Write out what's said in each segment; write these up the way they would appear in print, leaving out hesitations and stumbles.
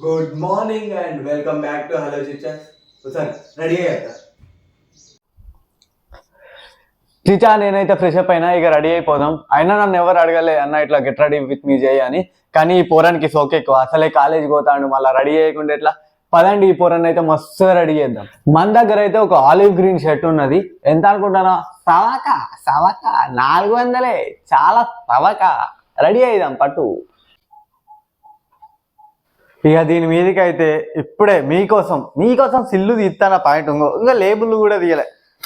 Good morning and welcome back to hello Chichha. Sir ready అయ్యాక చిచా నేనైతే fresh up అయినా, ఇక రెడీ అయిపోదాం. అయినా నన్ను ఎవరు అడగలే అన్న ఇట్లా గెట్ రెడీ విత్ మీ చేయి అని. కానీ ఈ పోరానికి సోకే ఎక్కువ, అసలే కాలేజ్ పోతాడు, మళ్ళీ రెడీ చేయకుండా ఎట్లా. పదండి ఈ పోరాన్ని అయితే మస్తుగా రెడీ చేద్దాం. మన దగ్గర అయితే ఒక ఆలివ్ గ్రీన్ షర్ట్ ఉన్నది. ఎంత అనుకుంటానా? సవక సవక 400. చాలా సవక. రెడీ అయిదాం పట్టు. ఇక దీని మీదకి అయితే ఇప్పుడే మీకోసం సిల్లు తీస్తాన పాయింట్. ఇంకా లేబుల్ కూడా తీయలే,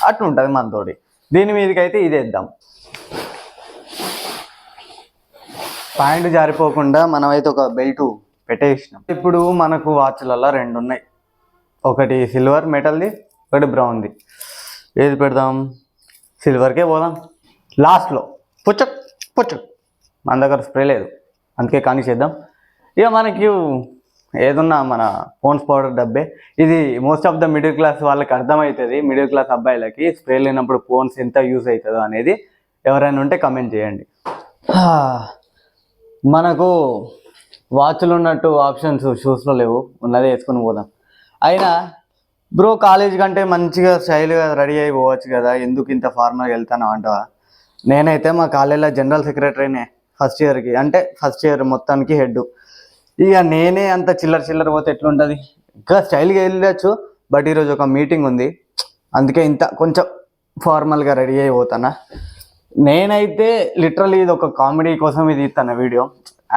అట్లుంటుంది మనతోటి. దీని మీదకి అయితే ఇదేద్దాం. పాయింట్ జారిపోకుండా మనమైతే ఒక బెల్ట్ పెట్టేసినాం. ఇప్పుడు మనకు వాచ్లలో 2 ఉన్నాయి, ఒకటి సిల్వర్ మెటల్ది, ఒకటి బ్రౌన్ది. ఏది పెడదాం? సిల్వర్కే పోదాం లాస్ట్లో. పుచ్చక్ పుచ్చక్. మన దగ్గర స్ప్రే లేదు, అందుకే కానీ చేద్దాం. ఇక మనకి ఏదున్నా మన పోన్స్ పౌడర్ డబ్బే. ఇది most of the middle class వాళ్ళకి అర్థమవుతుంది. మిడిల్ క్లాస్ అబ్బాయిలకి స్ప్రే లేనప్పుడు పోన్స్ ఎంత యూజ్ అవుతుందో అనేది ఎవరైనా ఉంటే కమెంట్ చేయండి. మనకు వాచ్లు ఉన్నట్టు ఆప్షన్స్ షూస్లో లేవు, ఉన్నదే వేసుకొని పోదాం. అయినా బ్రో కాలేజ్ కంటే మంచిగా స్టైల్గా రెడీ అయి పోవచ్చు కదా, ఎందుకు ఇంత ఫార్మల్గా వెళ్తాను అంటావా? నేనైతే మా కాలేజీలో జనరల్ సెక్రటరీనే ఫస్ట్ ఇయర్కి, అంటే ఫస్ట్ ఇయర్ మొత్తానికి హెడ్. ఇక నేనే అంత చిల్లర పోతే ఎట్లుంటుంది? ఇంకా స్టైల్గా వెళ్ళచ్చు. బట్ ఈరోజు ఒక మీటింగ్ ఉంది, అందుకే ఇంత కొంచెం ఫార్మల్గా రెడీ అయి పోతానా. నేనైతే లిటరలీ ఇది ఒక కామెడీ కోసం ఇది ఇస్తాను video.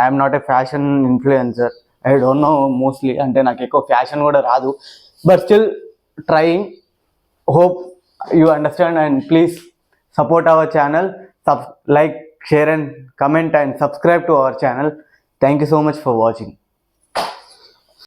I'm not a fashion influencer, I don't know mostly. అంటే నాకు ఎక్కువ ఫ్యాషన్ కూడా రాదు, but still trying. Hope you understand and please support our channel. Like, share and comment and subscribe to our channel. Thank you so much for watching.